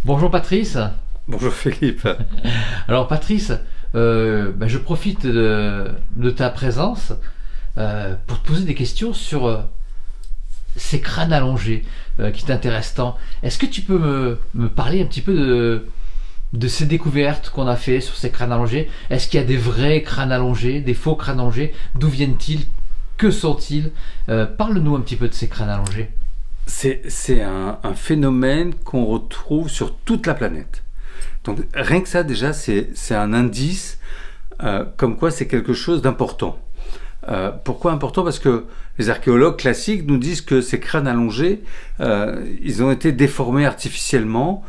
Bonjour Patrice. Bonjour Philippe. Alors Patrice, je profite de ta présence pour te poser des questions sur ces crânes allongés qui t'intéressent tant. Est-ce que tu peux me parler un petit peu de ces découvertes qu'on a fait sur ces crânes allongés? Est-ce qu'il y a des vrais crânes allongés, des faux crânes allongés? D'où viennent-ils? Que sont-ils? Parle-nous un petit peu de ces crânes allongés. C'est un phénomène qu'on retrouve sur toute la planète. Donc rien que ça déjà, c'est un indice comme quoi c'est quelque chose d'important. Pourquoi important? Parce que les archéologues classiques nous disent que ces crânes allongés, ils ont été déformés artificiellement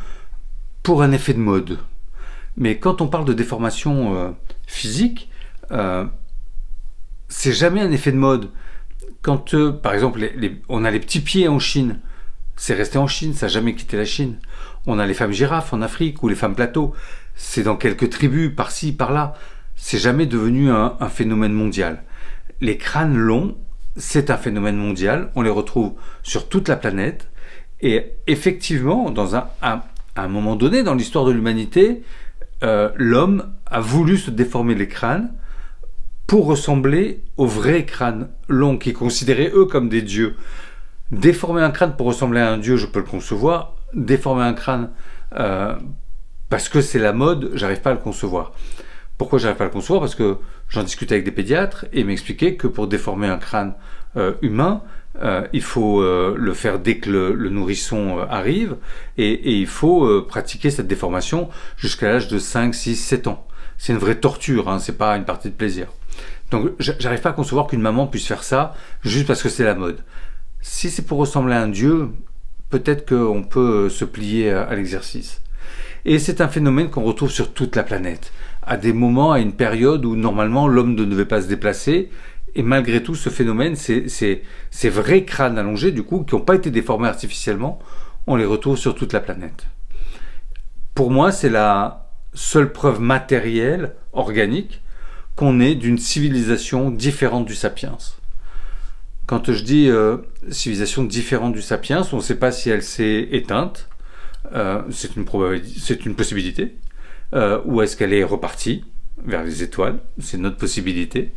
pour un effet de mode. Mais quand on parle de déformation physique, c'est jamais un effet de mode. Quand, par exemple, on a les petits pieds en Chine, c'est resté en Chine, ça n'a jamais quitté la Chine. On a les femmes girafes en Afrique ou les femmes plateaux, c'est dans quelques tribus, par-ci, par-là. C'est jamais devenu un phénomène mondial. Les crânes longs, c'est un phénomène mondial, on les retrouve sur toute la planète. Et effectivement, dans à un moment donné dans l'histoire de l'humanité, l'homme a voulu se déformer les crânes pour ressembler aux vrais crânes longs qui considéraient eux comme des dieux. Déformer un crâne pour ressembler à un dieu, je peux le concevoir. Déformer un crâne parce que c'est la mode, j'arrive pas à le concevoir. Pourquoi j'arrive pas à le concevoir? Parce que j'en discutais avec des pédiatres et ils m'expliquaient que pour déformer un crâne humain, il faut le faire dès que le nourrisson arrive et il faut pratiquer cette déformation jusqu'à l'âge de 5, 6, 7 ans. C'est une vraie torture, hein, c'est pas une partie de plaisir. Donc j'arrive pas à concevoir qu'une maman puisse faire ça juste parce que c'est la mode. Si c'est pour ressembler à un dieu, peut-être qu'on peut se plier à l'exercice. Et c'est un phénomène qu'on retrouve sur toute la planète, à des moments, à une période où normalement l'homme ne devait pas se déplacer, et malgré tout ce phénomène, ces vrais crânes allongés, du coup, qui n'ont pas été déformés artificiellement, on les retrouve sur toute la planète. Pour moi, c'est la seule preuve matérielle, organique, qu'on est d'une civilisation différente du sapiens. Quand je dis civilisation différente du sapiens, on ne sait pas si elle s'est éteinte, c'est une possibilité, ou est-ce qu'elle est repartie vers les étoiles, c'est notre possibilité.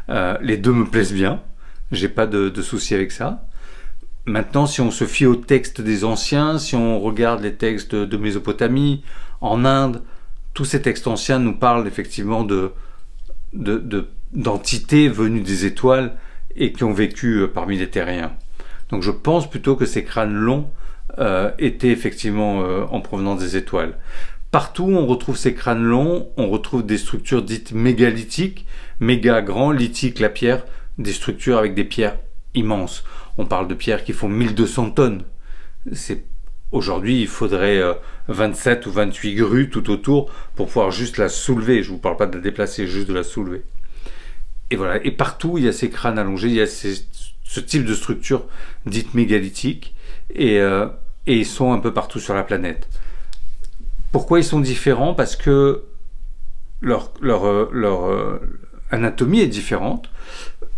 Les deux me plaisent bien, j'ai pas de souci avec ça. Maintenant, si on se fie aux textes des anciens, si on regarde les textes de Mésopotamie, en Inde, tous ces textes anciens nous parlent effectivement d'entités venues des étoiles et qui ont vécu parmi les terriens. Donc je pense plutôt que ces crânes longs étaient effectivement en provenance des étoiles. Partout où on retrouve ces crânes longs, on retrouve des structures dites mégalithiques, méga grand, lithique, la pierre, des structures avec des pierres immenses. On parle de pierres qui font 1200 tonnes. Aujourd'hui, il faudrait 27 ou 28 grues tout autour pour pouvoir juste la soulever. Je ne vous parle pas de la déplacer, juste de la soulever. Et voilà. Et partout, il y a ces crânes allongés, il y a ce type de structure dite mégalithique, et ils sont un peu partout sur la planète. Pourquoi ils sont différents? Parce que leur anatomie est différente.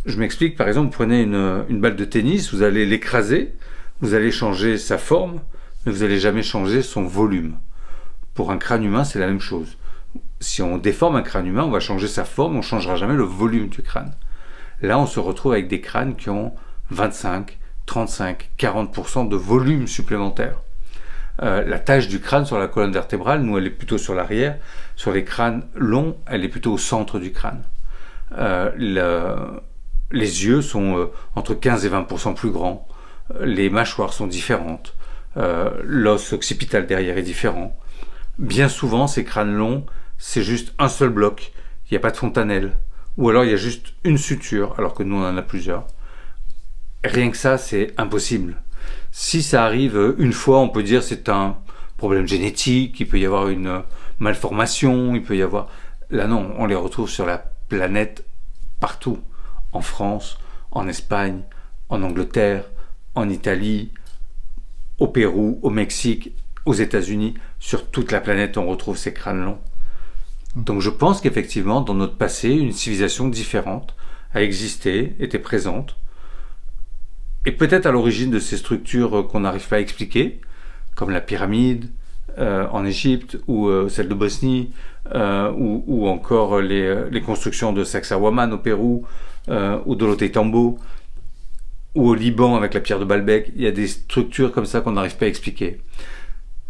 Je m'explique, par exemple, vous prenez une balle de tennis, vous allez l'écraser, vous allez changer sa forme, mais vous n'allez jamais changer son volume. Pour un crâne humain, c'est la même chose. Si on déforme un crâne humain, on va changer sa forme, on ne changera jamais le volume du crâne. Là, on se retrouve avec des crânes qui ont 25, 35, 40% de volume supplémentaire. La tache du crâne sur la colonne vertébrale, nous, elle est plutôt sur l'arrière. Sur les crânes longs, elle est plutôt au centre du crâne. Les yeux sont entre 15 et 20% plus grands. Les mâchoires sont différentes. L'os occipital derrière est différent. Bien souvent, ces crânes longs, c'est juste un seul bloc. Il n'y a pas de fontanelle. Ou alors, il y a juste une suture, alors que nous, on en a plusieurs. Rien que ça, c'est impossible. Si ça arrive une fois, on peut dire c'est un problème génétique, il peut y avoir une malformation, il peut y avoir... Là non, on les retrouve sur la planète partout. En France, en Espagne, en Angleterre, en Italie, au Pérou, au Mexique, aux États-Unis. Sur toute la planète, on retrouve ces crânes longs. Donc je pense qu'effectivement, dans notre passé, une civilisation différente a existé, était présente, et peut-être à l'origine de ces structures qu'on n'arrive pas à expliquer, comme la pyramide, en Égypte, ou celle de Bosnie, ou encore les constructions de Sacsayhuaman au Pérou, ou de l'Ollantaytambo, ou au Liban avec la pierre de Baalbek. Il y a des structures comme ça qu'on n'arrive pas à expliquer.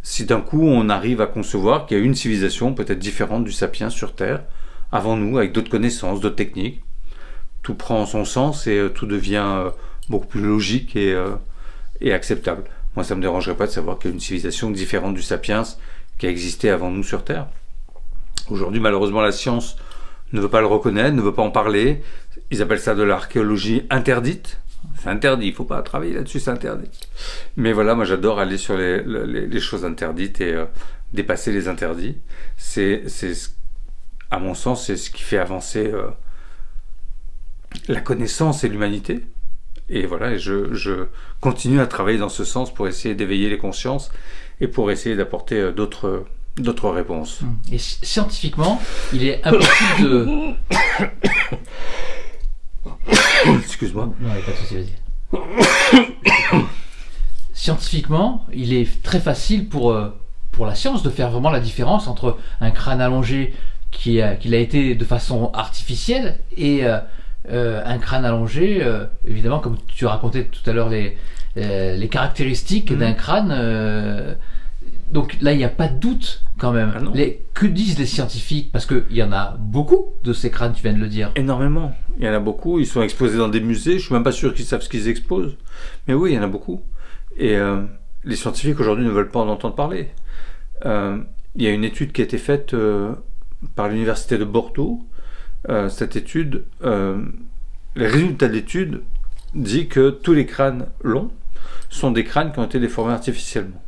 Si d'un coup on arrive à concevoir qu'il y a une civilisation peut-être différente du sapiens sur Terre, avant nous, avec d'autres connaissances, d'autres techniques, tout prend son sens et tout devient beaucoup plus logique et acceptable. Moi, ça ne me dérangerait pas de savoir qu'il y a une civilisation différente du sapiens qui a existé avant nous sur Terre. Aujourd'hui, malheureusement, la science ne veut pas le reconnaître, ne veut pas en parler. Ils appellent ça de l'archéologie interdite. C'est interdit, il ne faut pas travailler là-dessus, c'est interdit. Mais voilà, moi j'adore aller sur les choses interdites et dépasser les interdits. À mon sens, c'est ce qui fait avancer la connaissance et l'humanité. Et voilà, je continue à travailler dans ce sens pour essayer d'éveiller les consciences et pour essayer d'apporter d'autres réponses. Et scientifiquement, il est impossible de... Excuse-moi. Non, pas de souci, vas-y. Scientifiquement, il est très facile pour la science de faire vraiment la différence entre un crâne allongé qui a été de façon artificielle et un crâne allongé, évidemment, comme tu racontais tout à l'heure les caractéristiques d'un crâne. Donc là, il n'y a pas de doute quand même. Ah non. Que disent les scientifiques? Parce qu'il y en a beaucoup de ces crânes, tu viens de le dire. Énormément. Il y en a beaucoup. Ils sont exposés dans des musées. Je ne suis même pas sûr qu'ils savent ce qu'ils exposent. Mais oui, il y en a beaucoup. Et les scientifiques aujourd'hui ne veulent pas en entendre parler. Il y a une étude qui a été faite par l'université de Bordeaux. Cette étude, les résultats de l'étude disent que tous les crânes longs sont des crânes qui ont été déformés artificiellement.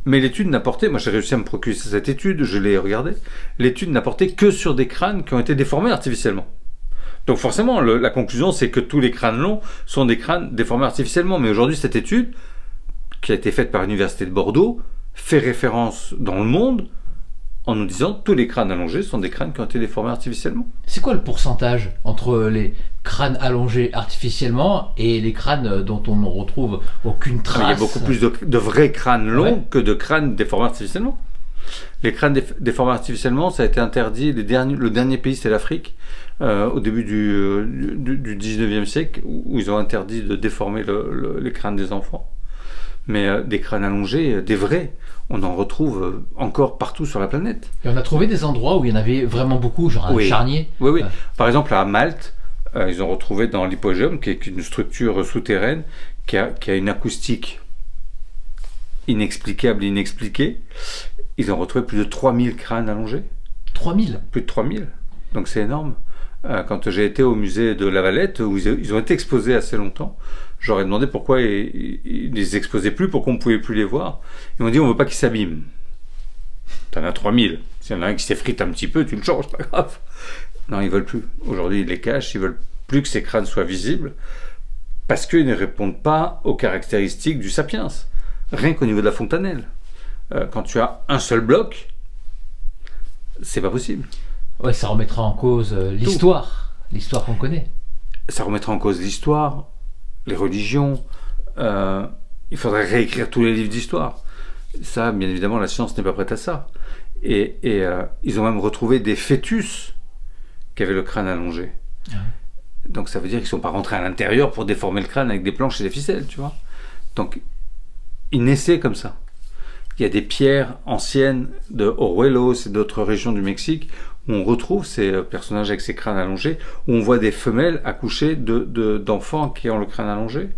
Mais l'étude n'a porté, moi j'ai réussi à me procurer cette étude, je l'ai regardée, l'étude n'a porté que sur des crânes qui ont été déformés artificiellement. Donc forcément, la conclusion c'est que tous les crânes longs sont des crânes déformés artificiellement. Mais aujourd'hui, cette étude, qui a été faite par l'université de Bordeaux, fait référence dans le monde en nous disant que tous les crânes allongés sont des crânes qui ont été déformés artificiellement. C'est quoi le pourcentage entre les crânes allongés artificiellement et les crânes dont on ne retrouve aucune trace? Il y a beaucoup plus de vrais crânes longs que de crânes déformés artificiellement. Les crânes déformés artificiellement, ça a été interdit. Le dernier pays, c'est l'Afrique, au début du 19e siècle, où ils ont interdit de déformer les crânes des enfants. Mais des crânes allongés, des vrais, on en retrouve encore partout sur la planète. Et on a trouvé des endroits où il y en avait vraiment beaucoup, genre un charnier. Oui. Par exemple, à Malte, ils ont retrouvé dans l'hypogéum, qui est une structure souterraine, qui a une acoustique inexplicable, inexpliquée. Ils ont retrouvé plus de 3000 crânes allongés. 3000 ? Plus de 3000. Donc c'est énorme. Quand j'ai été au musée de La Valette, où ils ont été exposés assez longtemps, j'aurais demandé pourquoi ils ne les exposaient plus, pourquoi on ne pouvait plus les voir. Ils m'ont dit on ne veut pas qu'ils s'abîment. T'en as 3000. S'il y en a un qui s'effrite un petit peu, tu le changes, pas grave. Non, ils ne veulent plus. Aujourd'hui, ils les cachent, ils ne veulent plus que ces crânes soient visibles, parce qu'ils ne répondent pas aux caractéristiques du sapiens. Rien qu'au niveau de la fontanelle. Quand tu as un seul bloc, c'est pas possible. Ouais, ça remettra en cause l'histoire qu'on connaît. Ça remettra en cause l'histoire, les religions. Il faudrait réécrire tous les livres d'histoire. Ça, bien évidemment, la science n'est pas prête à ça. Et ils ont même retrouvé des fœtus qui avaient le crâne allongé. Ah. Donc ça veut dire qu'ils ne sont pas rentrés à l'intérieur pour déformer le crâne avec des planches et des ficelles, tu vois. Donc, ils naissaient comme ça. Il y a des pierres anciennes de Oruelos et d'autres régions du Mexique où on retrouve ces personnages avec ces crânes allongés, où on voit des femelles accoucher d'enfants qui ont le crâne allongé.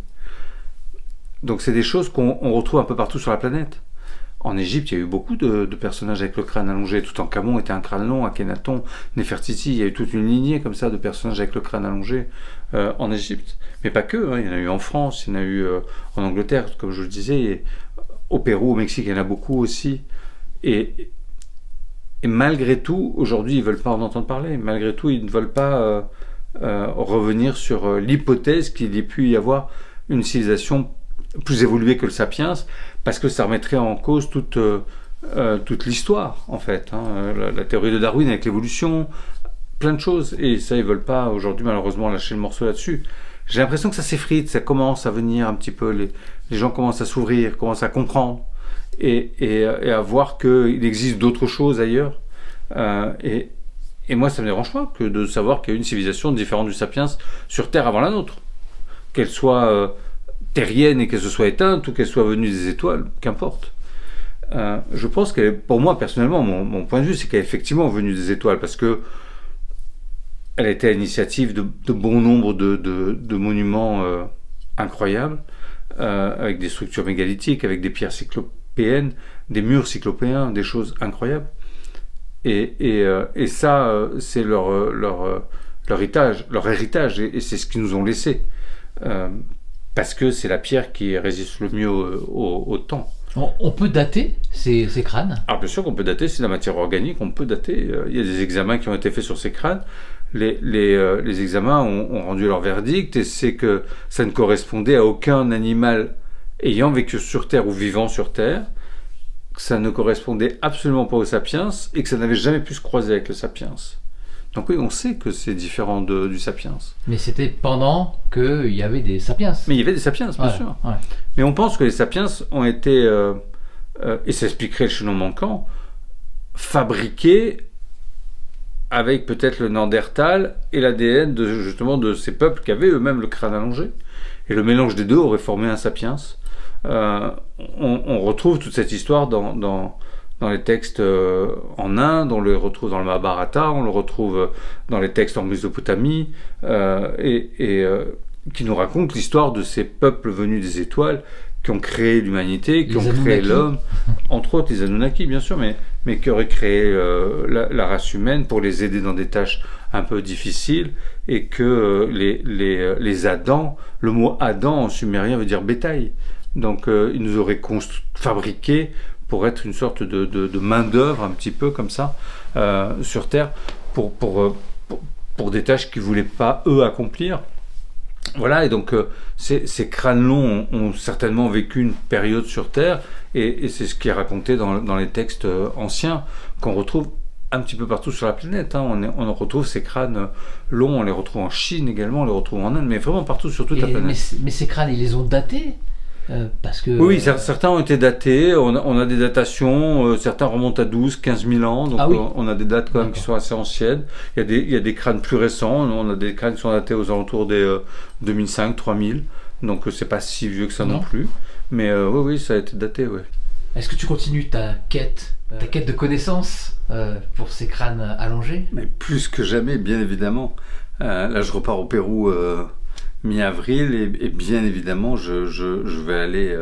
Donc c'est des choses qu'on retrouve un peu partout sur la planète. En Égypte, il y a eu beaucoup de personnages avec le crâne allongé. Toutankhamon était un crâne long, Akhenaton, Néfertiti, il y a eu toute une lignée comme ça de personnages avec le crâne allongé en Égypte. Mais pas que, hein. Il y en a eu en France, il y en a eu en Angleterre, comme je le disais, et au Pérou, au Mexique, il y en a beaucoup aussi. Et malgré tout, aujourd'hui, ils ne veulent pas en entendre parler. Malgré tout, ils ne veulent pas revenir sur l'hypothèse qu'il ait pu y avoir une civilisation plus évoluée que le sapiens, parce que ça remettrait en cause toute l'histoire, en fait. Hein. La théorie de Darwin avec l'évolution, plein de choses. Et ça, ils ne veulent pas, aujourd'hui, malheureusement, lâcher le morceau là-dessus. J'ai l'impression que ça s'effrite, ça commence à venir un petit peu, les gens commencent à s'ouvrir, commencent à comprendre. et à voir qu'il existe d'autres choses ailleurs. Et moi, ça ne me dérange pas que de savoir qu'il y a une civilisation différente du Sapiens sur Terre avant la nôtre. Qu'elle soit terrienne et qu'elle se soit éteinte, ou qu'elle soit venue des étoiles, qu'importe. Je pense qu'elle, pour moi, personnellement, mon point de vue, c'est qu'elle est effectivement venue des étoiles, parce que elle a été à l'initiative de bon nombre de monuments incroyables, avec des structures mégalithiques, avec des pierres cyclopéennes, des murs cyclopéens, des choses incroyables. Et ça, c'est leur héritage, et c'est ce qu'ils nous ont laissé. Parce que c'est la pierre qui résiste le mieux au temps. On peut dater ces crânes? Alors bien sûr qu'on peut dater, c'est de la matière organique, on peut dater. Il y a des examens qui ont été faits sur ces crânes. Les examens ont rendu leur verdict, et c'est que ça ne correspondait à aucun animal ayant vécu sur Terre ou vivant sur Terre, que ça ne correspondait absolument pas aux sapiens, et que ça n'avait jamais pu se croiser avec le sapiens. Donc oui, on sait que c'est différent du sapiens. Mais c'était pendant qu'il y avait des sapiens. Mais il y avait des sapiens, bien sûr. Ouais. Mais on pense que les sapiens ont été, et ça expliquerait le chaînon manquant, fabriqués avec peut-être le Néandertal et l'ADN justement de ces peuples qui avaient eux-mêmes le crâne allongé. Et le mélange des deux aurait formé un sapiens. On retrouve toute cette histoire dans les textes en Inde, on le retrouve dans le Mahabharata, on le retrouve dans les textes en Mésopotamie, qui nous racontent l'histoire de ces peuples venus des étoiles qui ont créé l'humanité, qui ont créé l'homme, entre autres les Anunnaki bien sûr, mais qui auraient créé la race humaine pour les aider dans des tâches un peu difficiles, et que les Adams, le mot Adam en sumérien veut dire bétail, donc ils nous auraient fabriqué pour être une sorte de main-d'œuvre un petit peu comme ça sur Terre pour des tâches qu'ils ne voulaient pas eux accomplir. Voilà, et donc ces crânes longs ont certainement vécu une période sur Terre, et c'est ce qui est raconté dans les textes anciens qu'on retrouve un petit peu partout sur la planète. On retrouve ces crânes longs, on les retrouve en Chine également, on les retrouve en Inde, mais vraiment partout sur toute la planète. Mais ces crânes, ils les ont datés parce que, oui, certains ont été datés, on a des datations, certains remontent à 12, 15 000 ans, donc on a des dates quand même qui sont assez anciennes. Il y a des crânes plus récents, on a des crânes qui sont datés aux alentours des 2005, 3000, donc c'est pas si vieux que ça non plus, mais oui, ça a été daté, oui. Est-ce que tu continues ta quête de connaissances pour ces crânes allongés? Mais plus que jamais, bien évidemment. Là, je repars au Pérou mi-avril, et bien évidemment je vais aller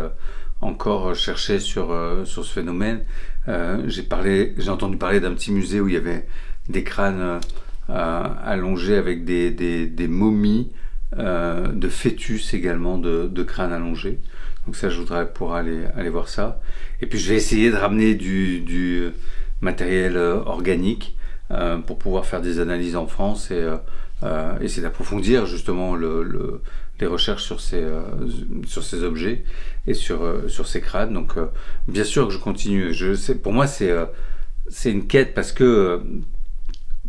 encore chercher sur ce phénomène. J'ai entendu parler d'un petit musée où il y avait des crânes allongés avec des momies de fœtus également, de crânes allongés. Donc ça, je voudrais pouvoir aller voir ça. Et puis je vais essayer de ramener du matériel organique pour pouvoir faire des analyses en France et essayer d'approfondir justement les recherches sur ces objets et sur ces crânes. Donc bien sûr que je continue. Pour moi, c'est une quête, parce que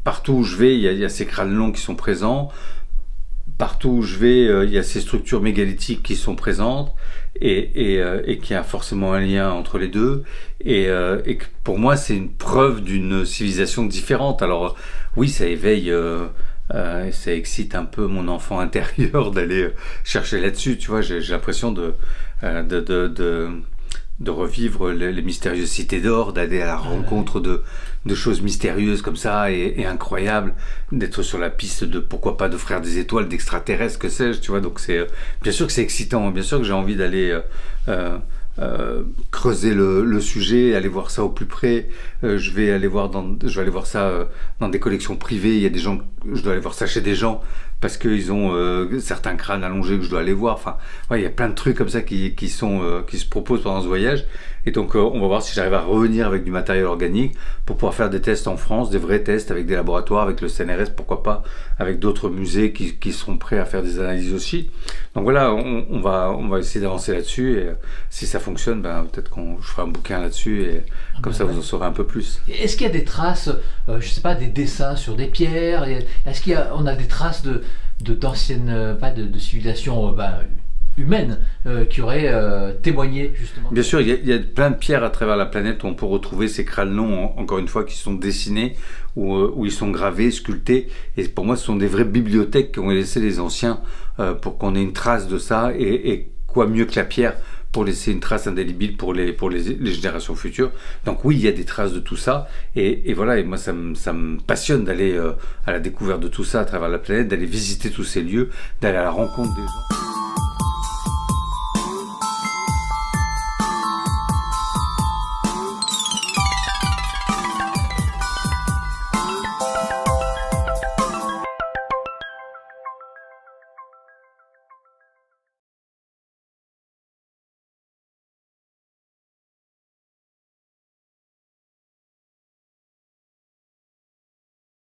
partout où je vais, il y a ces crânes longs qui sont présents. Partout où je vais, il y a ces structures mégalithiques qui sont présentes, et qu'il y a forcément un lien entre les deux, et que pour moi c'est une preuve d'une civilisation différente. Alors oui, ça éveille, ça excite un peu mon enfant intérieur d'aller chercher là-dessus, tu vois. J'ai l'impression de revivre les mystérieuses cités d'or, d'aller à la rencontre de choses mystérieuses comme ça et incroyables, d'être sur la piste de, pourquoi pas, de frères des étoiles, d'extraterrestres, que sais-je, tu vois. Donc bien sûr que c'est excitant, bien sûr que j'ai envie d'aller creuser le sujet, aller voir ça au plus près. Je vais aller voir ça dans des collections privées. Il y a des gens, je dois aller voir ça chez des gens parce qu'ils ont certains crânes allongés que je dois aller voir. Enfin, ouais, il y a plein de trucs comme ça qui se proposent pendant ce voyage. Et donc on va voir si j'arrive à revenir avec du matériel organique pour pouvoir faire des tests en France, des vrais tests avec des laboratoires, avec le CNRS, pourquoi pas, avec d'autres musées qui seront prêts à faire des analyses aussi. Donc voilà, on va essayer d'avancer là-dessus, et si ça fonctionne, peut-être je ferai un bouquin là-dessus, et comme ça vous en saurez un peu plus. Est-ce qu'il y a des traces, je sais pas, des dessins sur des pierres? Est-ce qu'on a des traces d'anciennes, pas de civilisation humaines qui auraient témoigné justement. Bien sûr, il y a plein de pierres à travers la planète où on peut retrouver ces crânes longs, encore une fois, qui sont dessinés, où ils sont gravés, sculptés. Et pour moi, ce sont des vraies bibliothèques qu'ont laissé les anciens pour qu'on ait une trace de ça. Et quoi mieux que la pierre pour laisser une trace indélébile pour les générations futures. Donc oui, il y a des traces de tout ça. Et voilà, et moi, ça me passionne d'aller à la découverte de tout ça à travers la planète, d'aller visiter tous ces lieux, d'aller à la rencontre des gens.